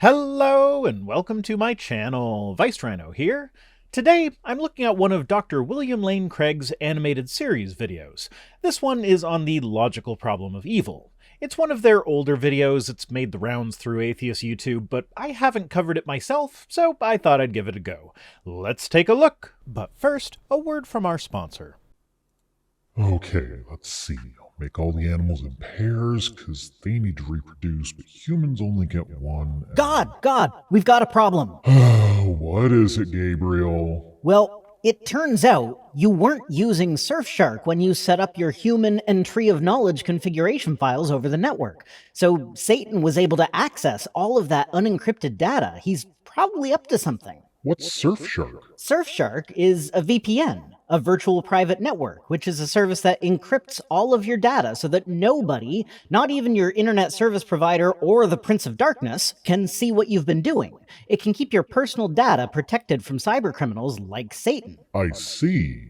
Hello and welcome to my channel, Rhino here. Today, I'm looking at one of Dr. William Lane Craig's animated series videos. This one is on the logical problem of evil. It's one of their older videos, it's made the rounds through atheist YouTube, but I haven't covered it myself, so I thought I'd give it a go. Let's take a look! But first, a word from our sponsor. Okay, let's see. I'll make all the animals in pairs, because they need to reproduce, but humans only get one. God, we've got a problem. What is it, Gabriel? Well, it turns out you weren't using Surfshark when you set up your human and Tree of Knowledge configuration files over the network. So Satan was able to access all of that unencrypted data. He's probably up to something. What's Surfshark? Surfshark is a VPN, a virtual private network, which is a service that encrypts all of your data so that nobody, not even your internet service provider or the Prince of Darkness, can see what you've been doing. It can keep your personal data protected from cybercriminals like Satan. I see.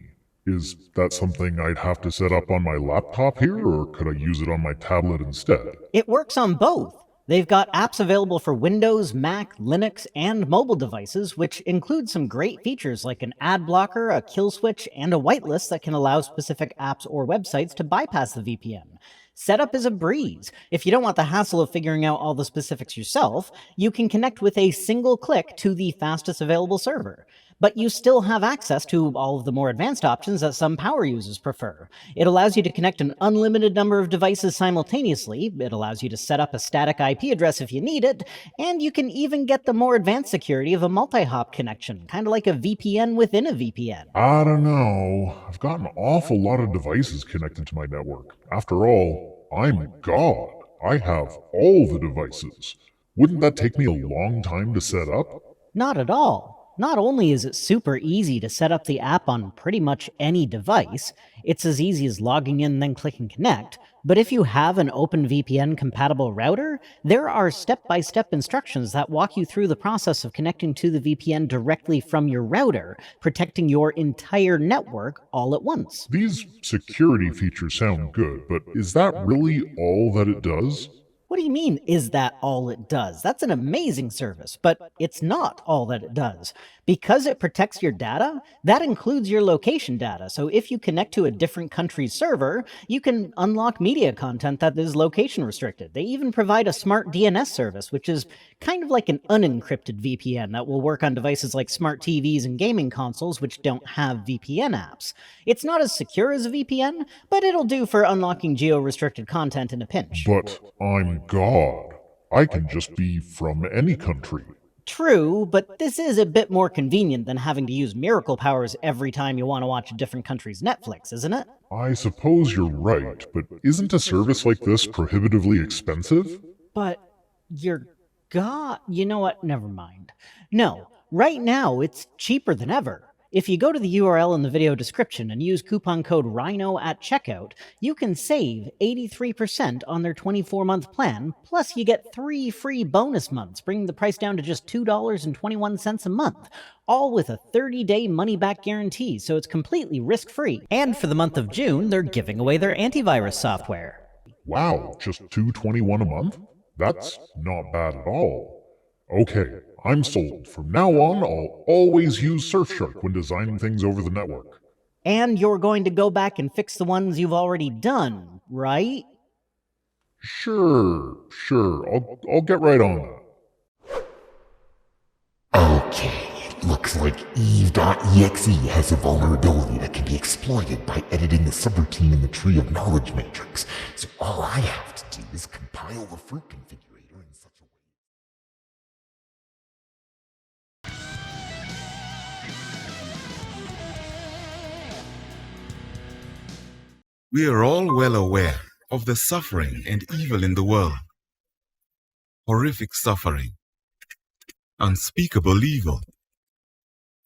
Is that something I'd have to set up on my laptop here, or could I use it on my tablet instead? It works on both. They've got apps available for Windows, Mac, Linux, and mobile devices, which include some great features like an ad blocker, a kill switch, and a whitelist that can allow specific apps or websites to bypass the VPN. Setup is a breeze. If you don't want the hassle of figuring out all the specifics yourself, you can connect with a single click to the fastest available server. But you still have access to all of the more advanced options that some power users prefer. It allows you to connect an unlimited number of devices simultaneously, it allows you to set up a static IP address if you need it, and you can even get the more advanced security of a multi-hop connection, kind of like a VPN within a VPN. I don't know. I've got an awful lot of devices connected to my network. After all, I'm God. I have all the devices. Wouldn't that take me a long time to set up? Not at all. Not only is it super easy to set up the app on pretty much any device, it's as easy as logging in and then clicking connect, but if you have an OpenVPN compatible router, there are step-by-step instructions that walk you through the process of connecting to the VPN directly from your router, protecting your entire network all at once. These security features sound good, but is that really all that it does? What do you mean, is that all it does? That's an amazing service, but it's not all that it does. Because it protects your data, that includes your location data, so if you connect to a different country's server, you can unlock media content that is location restricted. They even provide a smart DNS service, which is kind of like an unencrypted VPN that will work on devices like smart TVs and gaming consoles which don't have VPN apps. It's not as secure as a VPN, but it'll do for unlocking geo-restricted content in a pinch. But I'm God. I can just be from any country. True, but this is a bit more convenient than having to use miracle powers every time you want to watch a different country's Netflix, isn't it? I suppose you're right, but isn't a service like this prohibitively expensive? But you're God. You know what? Never mind. No, right now it's cheaper than ever. If you go to the URL in the video description and use coupon code Rhino at checkout, you can save 83% on their 24-month plan, plus you get 3 free bonus months, bringing the price down to just $2.21 a month, all with a 30-day money-back guarantee, so it's completely risk-free. And for the month of June, they're giving away their antivirus software. Wow, just $2.21 a month? That's not bad at all. Okay, I'm sold. From now on, I'll always use Surfshark when designing things over the network. And you're going to go back and fix the ones you've already done, right? Sure. I'll get right on that. Okay, it looks like Eve.exe has a vulnerability that can be exploited by editing the subroutine in the Tree of Knowledge matrix. So all I have to do is compile the fruit configurator in such a way. We are all well aware of the suffering and evil in the world. Horrific suffering. Unspeakable evil.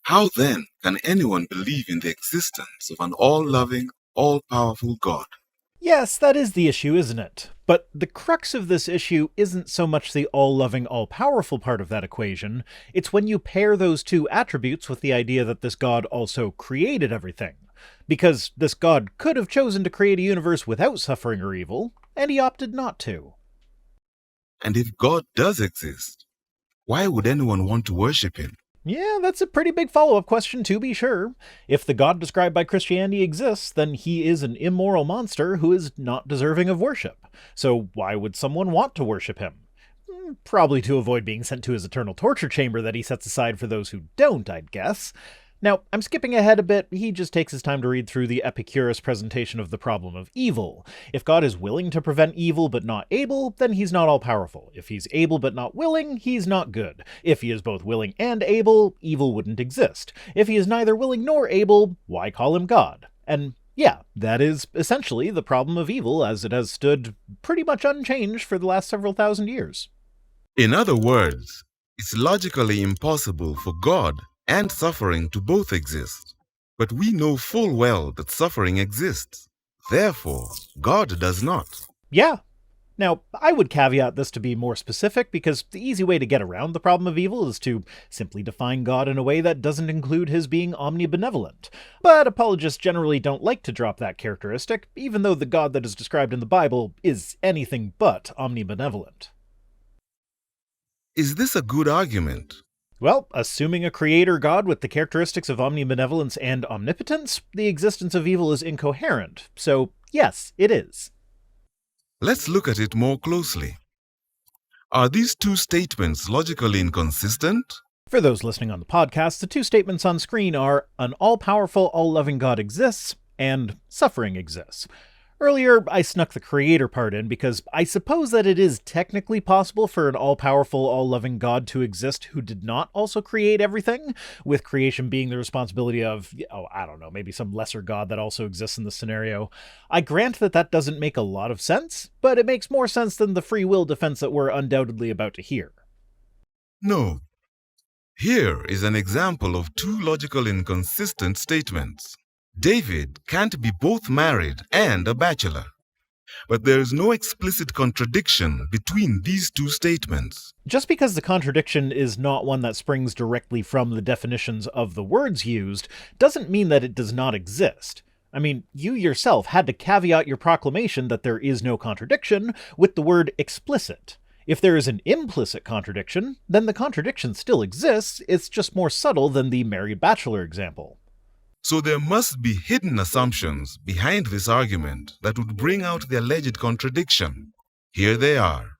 How then can anyone believe in the existence of an all-loving, all-powerful God? Yes, that is the issue, isn't it? But the crux of this issue isn't so much the all-loving, all-powerful part of that equation, it's when you pair those two attributes with the idea that this God also created everything. Because this God could have chosen to create a universe without suffering or evil, and he opted not to. And if God does exist, Why would anyone want to worship him? Yeah, that's a pretty big follow-up question, to be sure. If the God described by Christianity exists, then he is an immoral monster who is not deserving of worship. So why would someone want to worship him? Probably to avoid being sent to his eternal torture chamber that he sets aside for those who don't, I'd guess. Now, I'm skipping ahead a bit. He just takes his time to read through the Epicurus presentation of the problem of evil. If God is willing to prevent evil but not able, then he's not all-powerful. If he's able but not willing, he's not good. If he is both willing and able, evil wouldn't exist. If he is neither willing nor able, why call him God? And yeah, that is essentially the problem of evil as it has stood pretty much unchanged for the last several thousand years. In other words, it's logically impossible for God and suffering to both exist. But we know full well that suffering exists. Therefore, God does not. Yeah. Now, I would caveat this to be more specific because the easy way to get around the problem of evil is to simply define God in a way that doesn't include his being omnibenevolent. But apologists generally don't like to drop that characteristic, even though the God that is described in the Bible is anything but omnibenevolent. Is this a good argument? Well, assuming a creator god with the characteristics of omnibenevolence and omnipotence, the existence of evil is incoherent. So, yes, it is. Let's look at it more closely. Are these two statements logically inconsistent? For those listening on the podcast, the two statements on screen are an all-powerful, all-loving God exists, and suffering exists. Earlier, I snuck the creator part in because I suppose that it is technically possible for an all-powerful, all-loving God to exist who did not also create everything, with creation being the responsibility of, maybe some lesser god that also exists in the scenario. I grant that that doesn't make a lot of sense, but it makes more sense than the free will defense that we're undoubtedly about to hear. No. Here is an example of two logical inconsistent statements. David can't be both married and a bachelor. But there is no explicit contradiction between these two statements. Just because the contradiction is not one that springs directly from the definitions of the words used, doesn't mean that it does not exist. I mean, you yourself had to caveat your proclamation that there is no contradiction with the word explicit. If there is an implicit contradiction, then the contradiction still exists, it's just more subtle than the married bachelor example. So there must be hidden assumptions behind this argument that would bring out the alleged contradiction. Here they are.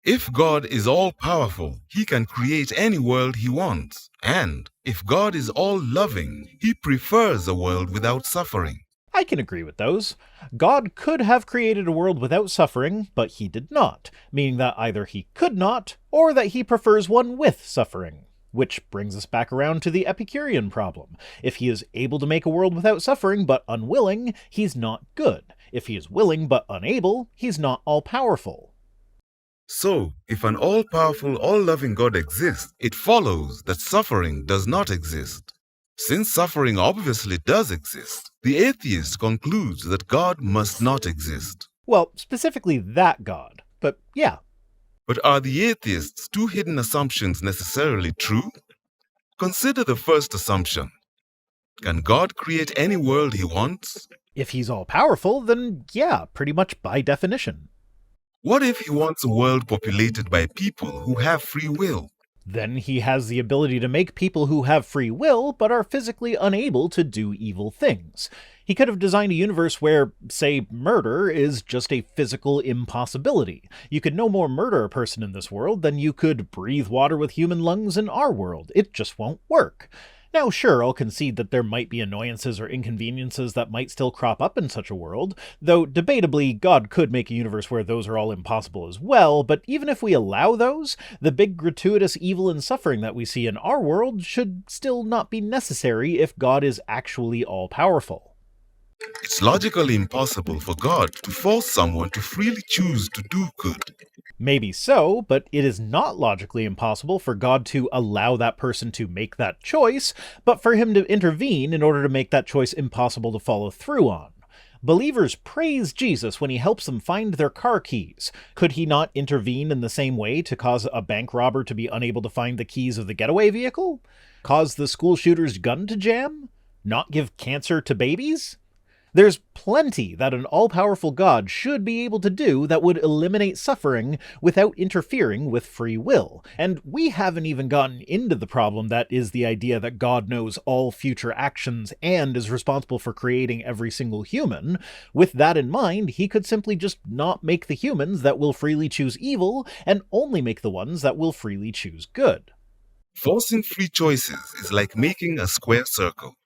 If God is all-powerful, he can create any world he wants. And if God is all-loving, he prefers a world without suffering. I can agree with those. God could have created a world without suffering, but he did not, meaning that either he could not, or that he prefers one with suffering. Which brings us back around to the Epicurean problem. If he is able to make a world without suffering but unwilling, he's not good. If he is willing but unable, he's not all-powerful. So, if an all-powerful, all-loving God exists, it follows that suffering does not exist. Since suffering obviously does exist, the atheist concludes that God must not exist. Well, specifically that God. But yeah. But are the atheist's two hidden assumptions necessarily true? Consider the first assumption. Can God create any world he wants? If he's all-powerful, then yeah, pretty much by definition. What if he wants a world populated by people who have free will? Then he has the ability to make people who have free will, but are physically unable to do evil things. He could have designed a universe where, say, murder is just a physical impossibility. You could no more murder a person in this world than you could breathe water with human lungs in our world. It just won't work. Now, sure, I'll concede that there might be annoyances or inconveniences that might still crop up in such a world, though debatably God could make a universe where those are all impossible as well, but even if we allow those, the big gratuitous evil and suffering that we see in our world should still not be necessary if God is actually all-powerful. It's logically impossible for God to force someone to freely choose to do good. Maybe so, but it is not logically impossible for God to allow that person to make that choice, but for him to intervene in order to make that choice impossible to follow through on. Believers praise Jesus when he helps them find their car keys. Could he not intervene in the same way to cause a bank robber to be unable to find the keys of the getaway vehicle? Cause the school shooter's gun to jam? Not give cancer to babies? There's plenty that an all-powerful God should be able to do that would eliminate suffering without interfering with free will. And we haven't even gotten into the problem that is the idea that God knows all future actions and is responsible for creating every single human. With that in mind, he could simply just not make the humans that will freely choose evil and only make the ones that will freely choose good. Forcing free choices is like making a square circle.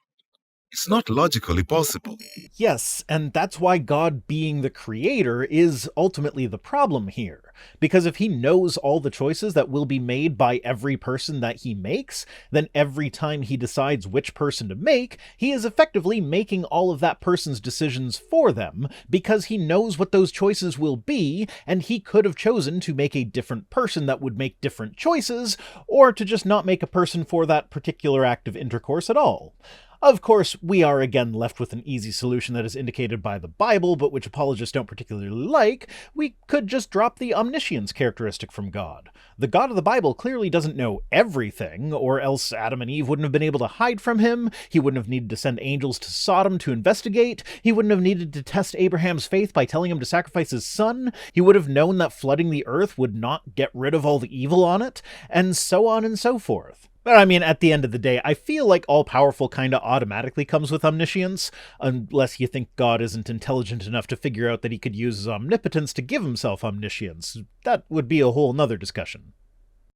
It's not logically possible. Yes, and that's why God being the creator is ultimately the problem here. Because if he knows all the choices that will be made by every person that he makes, then every time he decides which person to make, he is effectively making all of that person's decisions for them, because he knows what those choices will be, and he could have chosen to make a different person that would make different choices, or to just not make a person for that particular act of intercourse at all. Of course, we are again left with an easy solution that is indicated by the Bible, but which apologists don't particularly like. We could just drop the omniscience characteristic from God. The God of the Bible clearly doesn't know everything, or else Adam and Eve wouldn't have been able to hide from him, he wouldn't have needed to send angels to Sodom to investigate, he wouldn't have needed to test Abraham's faith by telling him to sacrifice his son, he would have known that flooding the earth would not get rid of all the evil on it, and so on and so forth. But I mean, at the end of the day, I feel like all-powerful kinda automatically comes with omniscience, unless you think God isn't intelligent enough to figure out that he could use his omnipotence to give himself omniscience. That would be a whole nother discussion.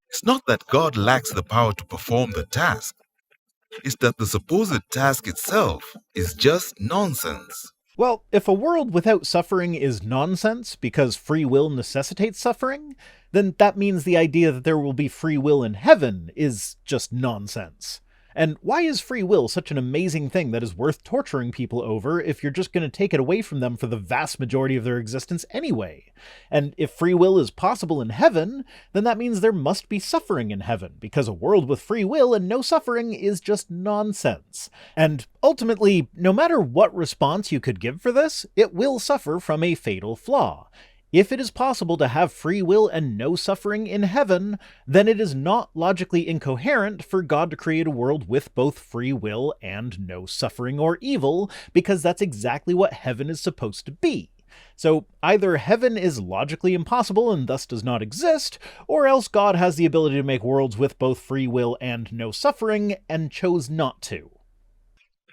It's not that God lacks the power to perform the task. It's that the supposed task itself is just nonsense. Well, if a world without suffering is nonsense because free will necessitates suffering, then that means the idea that there will be free will in heaven is just nonsense. And why is free will such an amazing thing that is worth torturing people over if you're just going to take it away from them for the vast majority of their existence anyway? And if free will is possible in heaven, then that means there must be suffering in heaven, because a world with free will and no suffering is just nonsense. And ultimately, no matter what response you could give for this, it will suffer from a fatal flaw. If it is possible to have free will and no suffering in heaven, then it is not logically incoherent for God to create a world with both free will and no suffering or evil, because that's exactly what heaven is supposed to be. So either heaven is logically impossible and thus does not exist, or else God has the ability to make worlds with both free will and no suffering, and chose not to.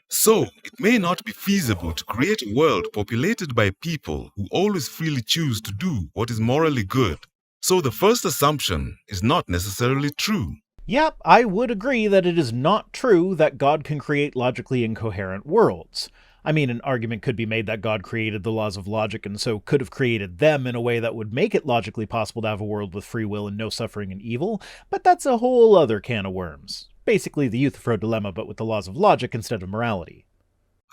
So, it may not be feasible to create a world populated by people who always freely choose to do what is morally good. So the first assumption is not necessarily true. Yep, I would agree that it is not true that God can create logically incoherent worlds. I mean, an argument could be made that God created the laws of logic and so could have created them in a way that would make it logically possible to have a world with free will and no suffering and evil, but that's a whole other can of worms. Basically the Euthyphro dilemma, but with the laws of logic instead of morality.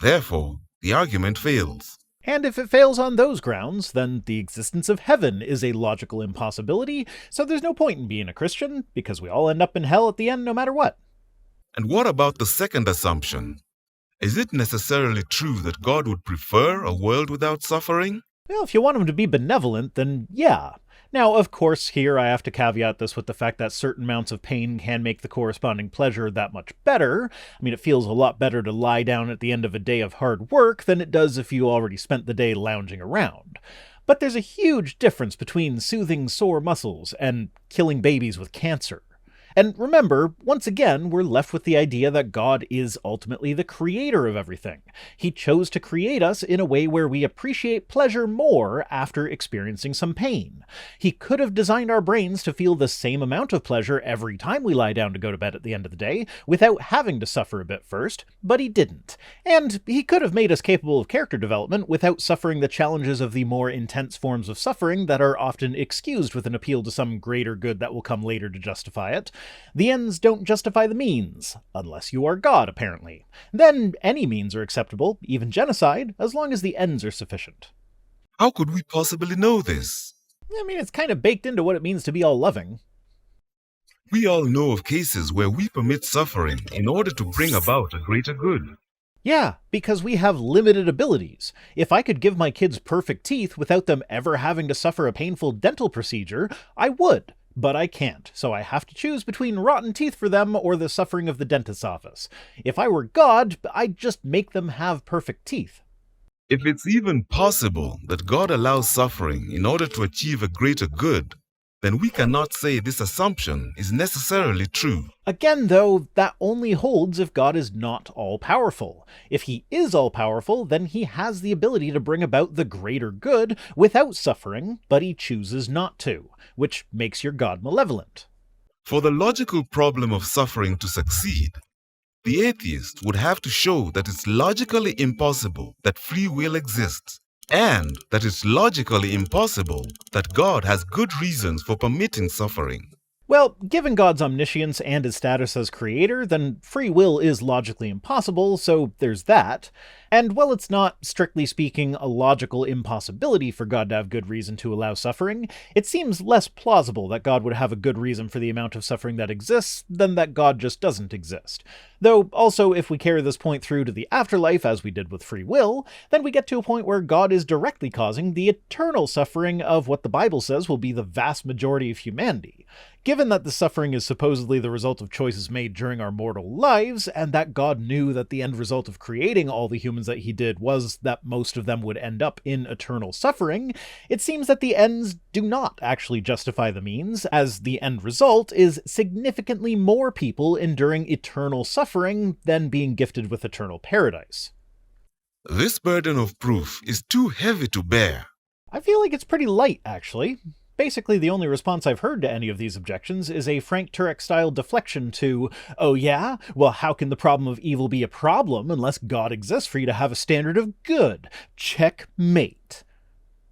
Therefore, the argument fails. And if it fails on those grounds, then the existence of heaven is a logical impossibility, so there's no point in being a Christian, because we all end up in hell at the end no matter what. And what about the second assumption? Is it necessarily true that God would prefer a world without suffering? Well, if you want him to be benevolent, then yeah. Now, of course, here I have to caveat this with the fact that certain amounts of pain can make the corresponding pleasure that much better. I mean, it feels a lot better to lie down at the end of a day of hard work than it does if you already spent the day lounging around. But there's a huge difference between soothing sore muscles and killing babies with cancer. And remember, once again, we're left with the idea that God is ultimately the creator of everything. He chose to create us in a way where we appreciate pleasure more after experiencing some pain. He could have designed our brains to feel the same amount of pleasure every time we lie down to go to bed at the end of the day, without having to suffer a bit first, but he didn't. And he could have made us capable of character development without suffering the challenges of the more intense forms of suffering that are often excused with an appeal to some greater good that will come later to justify it. The ends don't justify the means, unless you are God, apparently. Then any means are acceptable, even genocide, as long as the ends are sufficient. How could we possibly know this? I mean, it's kind of baked into what it means to be all-loving. We all know of cases where we permit suffering in order to bring about a greater good. Yeah, because we have limited abilities. If I could give my kids perfect teeth without them ever having to suffer a painful dental procedure, I would. But I can't, so I have to choose between rotten teeth for them or the suffering of the dentist's office. If I were God, I'd just make them have perfect teeth. If it's even possible that God allows suffering in order to achieve a greater good, then we cannot say this assumption is necessarily true. Again, though, that only holds if God is not all-powerful. If he is all-powerful, then he has the ability to bring about the greater good without suffering, but he chooses not to, which makes your God malevolent. For the logical problem of suffering to succeed, the atheist would have to show that it's logically impossible that free will exists, and that it's logically impossible that God has good reasons for permitting suffering. Well, given God's omniscience and his status as creator, then free will is logically impossible, so there's that. And while it's not, strictly speaking, a logical impossibility for God to have good reason to allow suffering, it seems less plausible that God would have a good reason for the amount of suffering that exists than that God just doesn't exist. Though, also, if we carry this point through to the afterlife, as we did with free will, then we get to a point where God is directly causing the eternal suffering of what the Bible says will be the vast majority of humanity. Given that the suffering is supposedly the result of choices made during our mortal lives, and that God knew that the end result of creating all the humans that he did was that most of them would end up in eternal suffering, it seems that the ends do not actually justify the means, as the end result is significantly more people enduring eternal suffering than being gifted with eternal paradise. This burden of proof is too heavy to bear. I feel like it's pretty light, actually. Basically, the only response I've heard to any of these objections is a Frank Turek-style deflection to, oh yeah? Well, how can the problem of evil be a problem unless God exists for you to have a standard of good? Checkmate.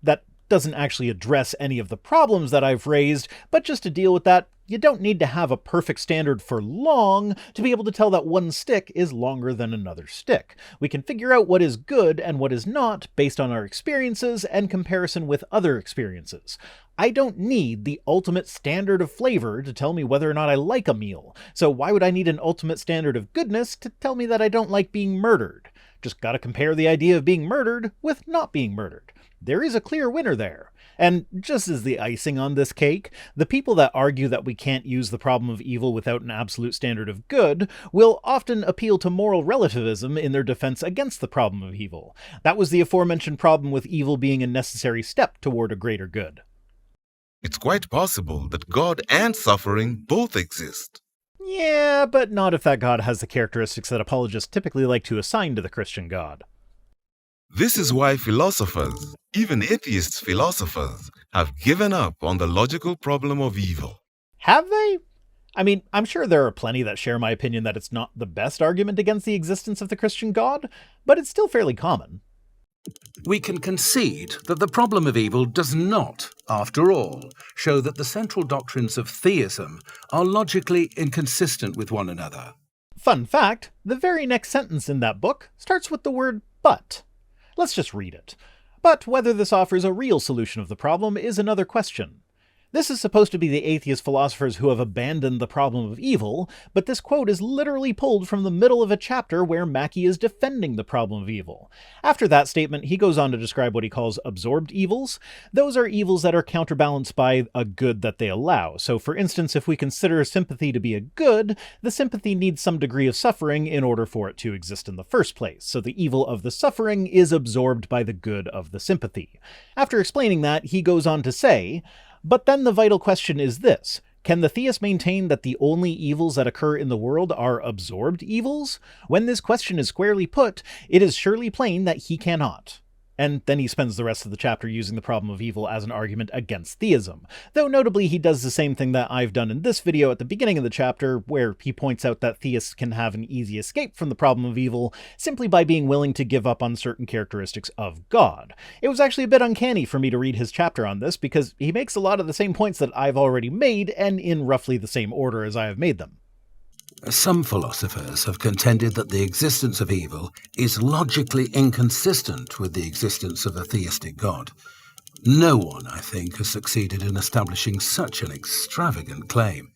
That doesn't actually address any of the problems that I've raised, but just to deal with that, you don't need to have a perfect standard for long to be able to tell that one stick is longer than another stick. We can figure out what is good and what is not based on our experiences and comparison with other experiences. I don't need the ultimate standard of flavor to tell me whether or not I like a meal, so why would I need an ultimate standard of goodness to tell me that I don't like being murdered? Just gotta compare the idea of being murdered with not being murdered. There is a clear winner there. And just as the icing on this cake, the people that argue that we can't use the problem of evil without an absolute standard of good will often appeal to moral relativism in their defense against the problem of evil. That was the aforementioned problem with evil being a necessary step toward a greater good. It's quite possible that God and suffering both exist. Yeah, but not if that God has the characteristics that apologists typically like to assign to the Christian God. This is why philosophers, even atheist philosophers, have given up on the logical problem of evil. Have they? I mean, I'm sure there are plenty that share my opinion that it's not the best argument against the existence of the Christian God, but it's still fairly common. We can concede that the problem of evil does not, after all, show that the central doctrines of theism are logically inconsistent with one another. Fun fact, the very next sentence in that book starts with the word but. Let's just read it. But whether this offers a real solution of the problem is another question. This is supposed to be the atheist philosophers who have abandoned the problem of evil, but this quote is literally pulled from the middle of a chapter where Mackey is defending the problem of evil. After that statement, he goes on to describe what he calls absorbed evils. Those are evils that are counterbalanced by a good that they allow. So for instance, if we consider sympathy to be a good, the sympathy needs some degree of suffering in order for it to exist in the first place. So the evil of the suffering is absorbed by the good of the sympathy. After explaining that, he goes on to say, but then the vital question is this: can the theist maintain that the only evils that occur in the world are absorbed evils? When this question is squarely put, it is surely plain that he cannot. And then he spends the rest of the chapter using the problem of evil as an argument against theism. Though notably he does the same thing that I've done in this video at the beginning of the chapter, where he points out that theists can have an easy escape from the problem of evil simply by being willing to give up on certain characteristics of God. It was actually a bit uncanny for me to read his chapter on this, because he makes a lot of the same points that I've already made, and in roughly the same order as I have made them. Some philosophers have contended that the existence of evil is logically inconsistent with the existence of a theistic God. No one, I think, has succeeded in establishing such an extravagant claim.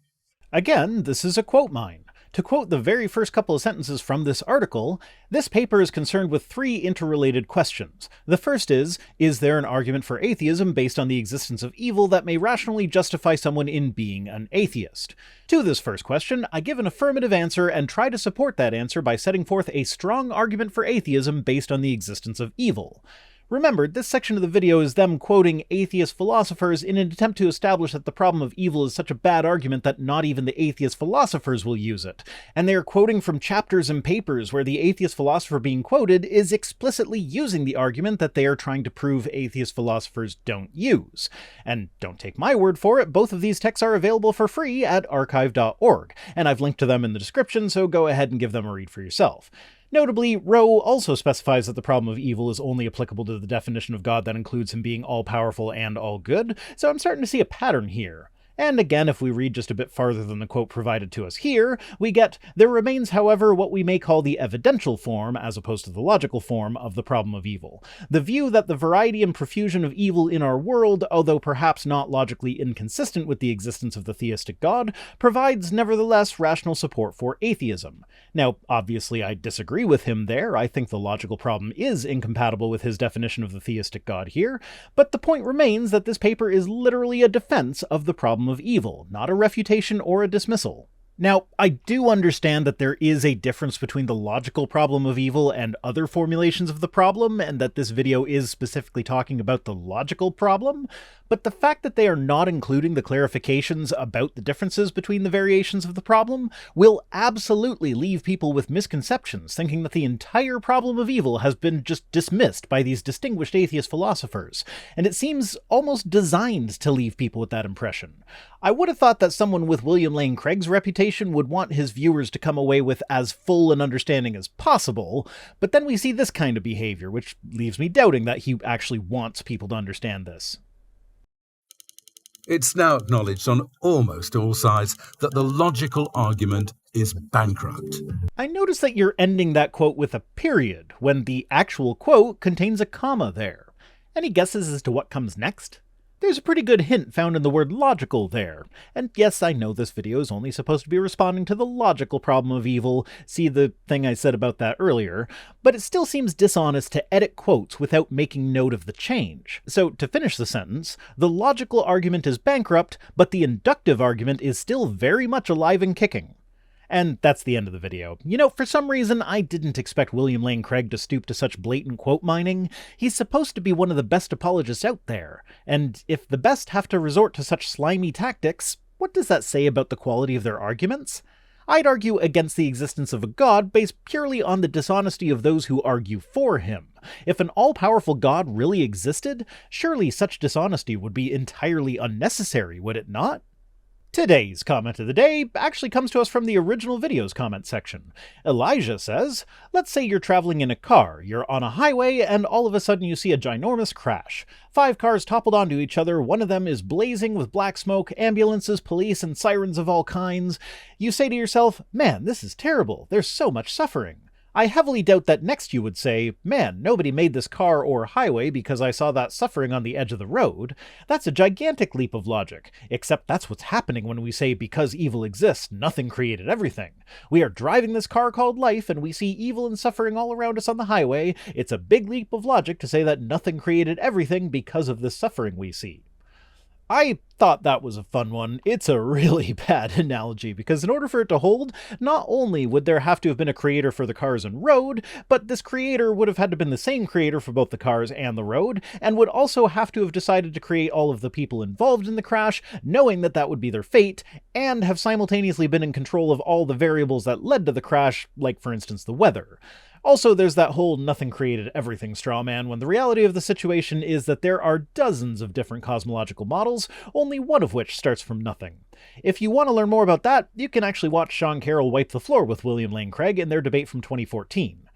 Again, this is a quote mine. To quote the very first couple of sentences from this article, this paper is concerned with three interrelated questions. The first is there an argument for atheism based on the existence of evil that may rationally justify someone in being an atheist? To this first question, I give an affirmative answer and try to support that answer by setting forth a strong argument for atheism based on the existence of evil. Remember, this section of the video is them quoting atheist philosophers in an attempt to establish that the problem of evil is such a bad argument that not even the atheist philosophers will use it. And they are quoting from chapters and papers where the atheist philosopher being quoted is explicitly using the argument that they are trying to prove atheist philosophers don't use. And don't take my word for it, both of these texts are available for free at archive.org, and I've linked to them in the description, so go ahead and give them a read for yourself. Notably, Rowe also specifies that the problem of evil is only applicable to the definition of God that includes him being all-powerful and all-good, so I'm starting to see a pattern here. And again, if we read just a bit farther than the quote provided to us here, we get, there remains, however, what we may call the evidential form, as opposed to the logical form, of the problem of evil. The view that the variety and profusion of evil in our world, although perhaps not logically inconsistent with the existence of the theistic God, provides nevertheless rational support for atheism. Now, obviously I disagree with him there. I think the logical problem is incompatible with his definition of the theistic God here, but the point remains that this paper is literally a defense of the problem of evil, not a refutation or a dismissal. Now, I do understand that there is a difference between the logical problem of evil and other formulations of the problem, and that this video is specifically talking about the logical problem, but the fact that they are not including the clarifications about the differences between the variations of the problem will absolutely leave people with misconceptions, thinking that the entire problem of evil has been just dismissed by these distinguished atheist philosophers, and it seems almost designed to leave people with that impression. I would have thought that someone with William Lane Craig's reputation would want his viewers to come away with as full an understanding as possible, but then we see this kind of behavior, which leaves me doubting that he actually wants people to understand this. It's now acknowledged on almost all sides that the logical argument is bankrupt. I notice that you're ending that quote with a period, when the actual quote contains a comma there. Any guesses as to what comes next? There's a pretty good hint found in the word logical there. And yes, I know this video is only supposed to be responding to the logical problem of evil, see the thing I said about that earlier, but it still seems dishonest to edit quotes without making note of the change. So to finish the sentence, the logical argument is bankrupt, but the inductive argument is still very much alive and kicking. And that's the end of the video. You know, for some reason, I didn't expect William Lane Craig to stoop to such blatant quote mining. He's supposed to be one of the best apologists out there, and if the best have to resort to such slimy tactics, what does that say about the quality of their arguments? I'd argue against the existence of a god based purely on the dishonesty of those who argue for him. If an all-powerful god really existed, surely such dishonesty would be entirely unnecessary, would it not? Today's comment of the day actually comes to us from the original video's comment section. Elijah says, let's say you're traveling in a car, you're on a highway, and all of a sudden you see a ginormous crash. 5 cars toppled onto each other, one of them is blazing with black smoke, ambulances, police, and sirens of all kinds. You say to yourself, man, this is terrible, there's so much suffering. I heavily doubt that next you would say, man, nobody made this car or highway because I saw that suffering on the edge of the road. That's a gigantic leap of logic, except that's what's happening when we say because evil exists, nothing created everything. We are driving this car called life and we see evil and suffering all around us on the highway. It's a big leap of logic to say that nothing created everything because of the suffering we see. I thought that was a fun one. It's a really bad analogy, because in order for it to hold, not only would there have to have been a creator for the cars and road, but this creator would have had to have been the same creator for both the cars and the road, and would also have to have decided to create all of the people involved in the crash, knowing that that would be their fate, and have simultaneously been in control of all the variables that led to the crash, like for instance the weather. Also, there's that whole nothing created everything straw man, when the reality of the situation is that there are dozens of different cosmological models, only one of which starts from nothing. If you want to learn more about that, you can actually watch Carroll wipe the floor with William Lane Craig in their debate from 2014.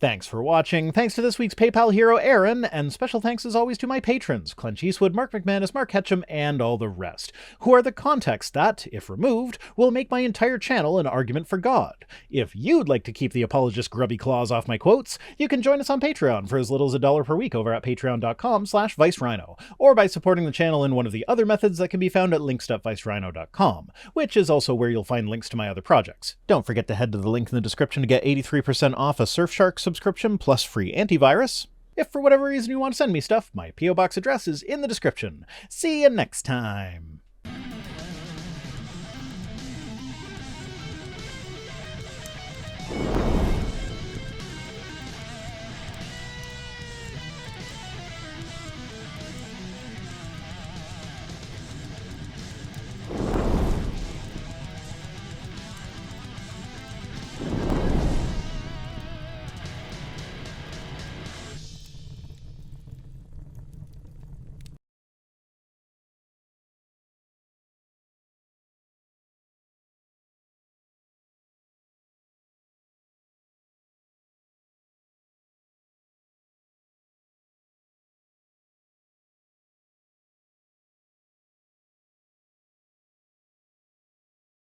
Thanks for watching, thanks to this week's PayPal hero Aaron, and special thanks as always to my patrons, Clench Eastwood, Mark McManus, Mark Ketchum, and all the rest, who are the context that, if removed, will make my entire channel an argument for God. If you'd like to keep the apologist grubby claws off my quotes, you can join us on Patreon for as little as $1 per week over at patreon.com/ViceRhino, or by supporting the channel in one of the other methods that can be found at links.vicerhino.com, which is also where you'll find links to my other projects. Don't forget to head to the link in the description to get 83% off a Surfshark subscription plus free antivirus. If for whatever reason you want to send me stuff, my P.O. Box address is in the description. See you next time!